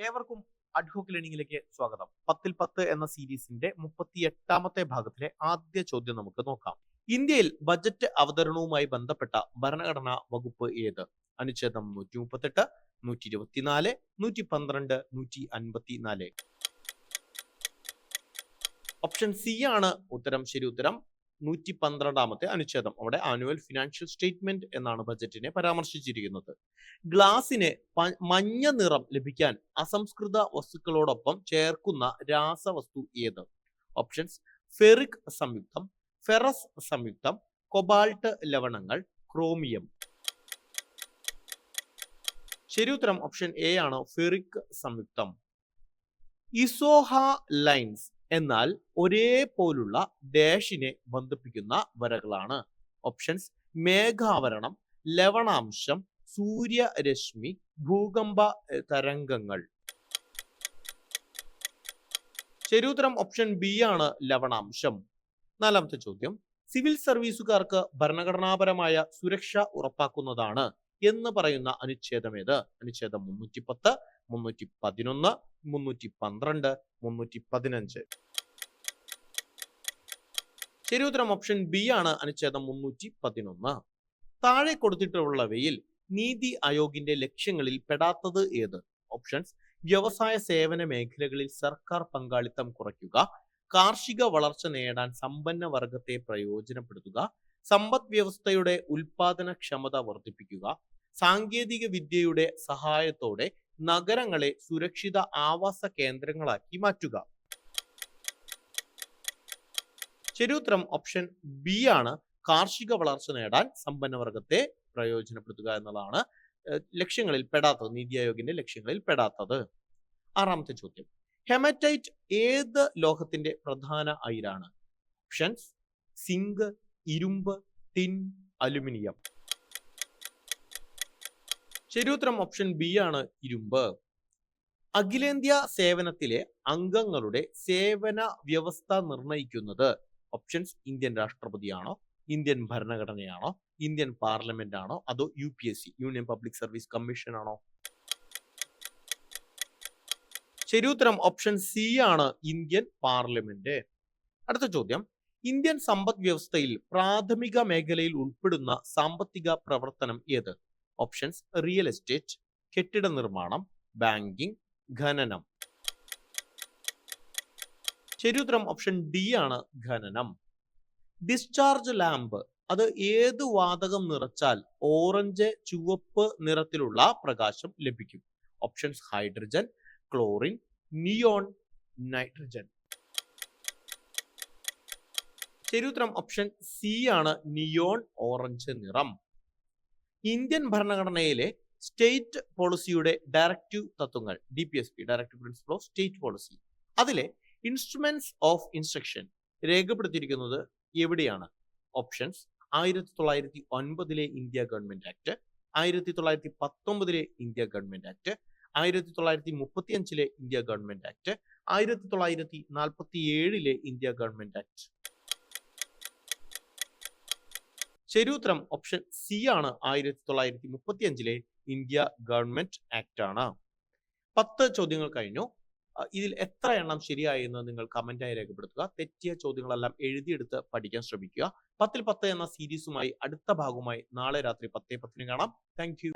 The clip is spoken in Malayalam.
ഏവർക്കും അഡ്ഹോക്ക് ലേണിംഗിലേക്ക് സ്വാഗതം. 10 എന്ന സീരീസിന്റെ 38ാമത്തെ ഭാഗത്തിലെ ആദ്യ ചോദ്യം നമുക്ക് നോക്കാം. ഇന്ത്യയിൽ ബജറ്റ് അവതരണവുമായി ബന്ധപ്പെട്ട ഭരണഘടനാ വകുപ്പ് ഏത്? അനുച്ഛേദം 138, 124, 112, 154. ഓപ്ഷൻ സി ആണ് ഉത്തരം. ശരി ഉത്തരം 112ാമത്തെ അനുച്ഛേദം. അവിടെ ആനുവൽ ഫിനാൻഷ്യൽ സ്റ്റേറ്റ്മെന്റ് എന്നാണ് ബജറ്റിനെ പരാമർശിച്ചിരിക്കുന്നത്. ഗ്ലാസിന് മഞ്ഞ നിറം ലഭിക്കാൻ അസംസ്കൃത വസ്തുക്കളോടൊപ്പം ചേർക്കുന്ന രാസവസ്തു ഏത്? ഓപ്ഷൻസ്: ഫെറിക് സംയുക്തം, ഫെറസ് സംയുക്തം, കൊബാൾട്ട് ലവണങ്ങൾ, ക്രോമിയം. ശരി ഉത്തരം ഓപ്ഷൻ എ ആണ്, ഫെറിക് സംയുക്തം. ഇസോഹ ലൈൻസ് എന്നാൽ ഒരേ പോലുള്ള ഡാഷിനെ ബന്ധിപ്പിക്കുന്ന വരകളാണ്. ഓപ്ഷൻസ്: മേഘാവരണം, ലവണാംശം, സൂര്യരശ്മി, ഭൂകമ്പ തരംഗങ്ങൾ. ശരി ഉത്തരം ഓപ്ഷൻ ബി ആണ്, ലവണാംശം. 4ാമത്തെ ചോദ്യം: സിവിൽ സർവീസുകാർക്ക് ഭരണഘടനാപരമായ സുരക്ഷ ഉറപ്പാക്കുന്നതാണ് എന്ന് പറയുന്ന അനുച്ഛേദം ഏത്? അനുച്ഛേദം 310, 311, 312, 315. ശരി ഉത്തരം ഓപ്ഷൻ ബി ആണ്, അനുച്ഛേദം 311. താഴെ കൊടുത്തിട്ടുള്ളവയിൽ നീതി ആയോഗിന്റെ ലക്ഷ്യങ്ങളിൽ പെടാത്തത് ഏത്? ഓപ്ഷൻസ്: വ്യവസായ സേവന മേഖലകളിൽ സർക്കാർ പങ്കാളിത്തം കുറയ്ക്കുക, കാർഷിക വളർച്ച നേടാൻ സമ്പന്ന വർഗത്തെ പ്രയോജനപ്പെടുത്തുക, സമ്പദ് വ്യവസ്ഥയുടെ ഉൽപാദനക്ഷമത വർദ്ധിപ്പിക്കുക, സാങ്കേതിക വിദ്യയുടെ സഹായത്തോടെ നഗരങ്ങളെ സുരക്ഷിത ആവാസ കേന്ദ്രങ്ങളാക്കി മാറ്റുക. ശരി ഉത്തരം ഓപ്ഷൻ ബി ആണ്, കാർഷിക വളർച്ച നേടാൻ സമ്പന്നവർഗത്തെ പ്രയോജനപ്പെടുത്തുക എന്നുള്ളതാണ് ലക്ഷ്യങ്ങളിൽ പെടാത്തത്, നീതി ആയോഗിന്റെ ലക്ഷ്യങ്ങളിൽ പെടാത്തത്. 6ാമത്തെ ചോദ്യം: ഹെമറ്റൈറ്റ് ഏത് ലോഹത്തിന്റെ പ്രധാന അയിരാണ്? ഓപ്ഷൻസ്: സിങ്ക്, ഇരുമ്പ്, ടിൻ, അലുമിനിയം. ശരി ഉത്തരം ഓപ്ഷൻ ബി ആണ്, ഇരുമ്പ്. അഖിലേന്ത്യാ സേവനത്തിലെ അംഗങ്ങളുടെ സേവന വ്യവസ്ഥ നിർണയിക്കുന്നത് ഓപ്ഷൻസ്: ഇന്ത്യൻ രാഷ്ട്രപതിയാണോ, ഇന്ത്യൻ ഭരണഘടനയാണോ, ഇന്ത്യൻ പാർലമെന്റ് ആണോ, അതോ UPSC Union Public Service Commission ആണോ? ശരി ഉത്തരം ഓപ്ഷൻ സി ആണ്, ഇന്ത്യൻ പാർലമെന്റ്. അടുത്ത ചോദ്യം: ഇന്ത്യൻ സമ്പദ് വ്യവസ്ഥയിൽ പ്രാഥമിക മേഖലയിൽ ഉൾപ്പെടുന്ന സാമ്പത്തിക പ്രവർത്തനം ഏത്? ഓപ്ഷൻസ്: റിയൽ എസ്റ്റേറ്റ്, കെട്ടിട നിർമ്മാണം, ബാങ്കിംഗ്, ഖനനം. ശരി ഉത്തരം ഓപ്ഷൻ ഡി ആണ്, ഖനനം. ഡിസ്ചാർജ് ലാമ്പ് അത് ഏത് വാതകം നിറച്ചാൽ ഓറഞ്ച് ചുവപ്പ് നിറത്തിലുള്ള പ്രകാശം ലഭിക്കും? Options: hydrogen, chlorine, neon, nitrogen. ശരി ഉത്തരം ഓപ്ഷൻ സി ആണ്, നിയോൺ ഓറഞ്ച് നിറം. ഇന്ത്യൻ ഭരണഘടനയിലെ സ്റ്റേറ്റ് പോളിസിയുടെ ഡയറക്റ്റീവ് തത്വങ്ങൾ, DPSP directive principle of state policy, അതിലെ ഇൻസ്ട്രുമെന്റ്സ് ഓഫ് ഇൻസ്ട്രക്ഷൻ രേഖപ്പെടുത്തിയിരിക്കുന്നത് എവിടെയാണ്? Options: 1909 India government act, 1919 India government act, 1935 India government act, 1947 India government act. ശരി ഉത്തരം ഓപ്ഷൻ സി ആണ്, 1935 ഇന്ത്യ ഗവൺമെന്റ് ആക്ട് ആണ്. 10 ചോദ്യങ്ങൾ കഴിഞ്ഞു. ഇതിൽ എത്ര എണ്ണം ശരിയായി എന്ന് നിങ്ങൾ കമന്റായി രേഖപ്പെടുത്തുക. തെറ്റിയ ചോദ്യങ്ങളെല്ലാം എഴുതിയെടുത്ത് പഠിക്കാൻ ശ്രമിക്കുക. 10 എന്ന സീരീസുമായി അടുത്ത ഭാഗവുമായി നാളെ രാത്രി 10:10 കാണാം. Thank you.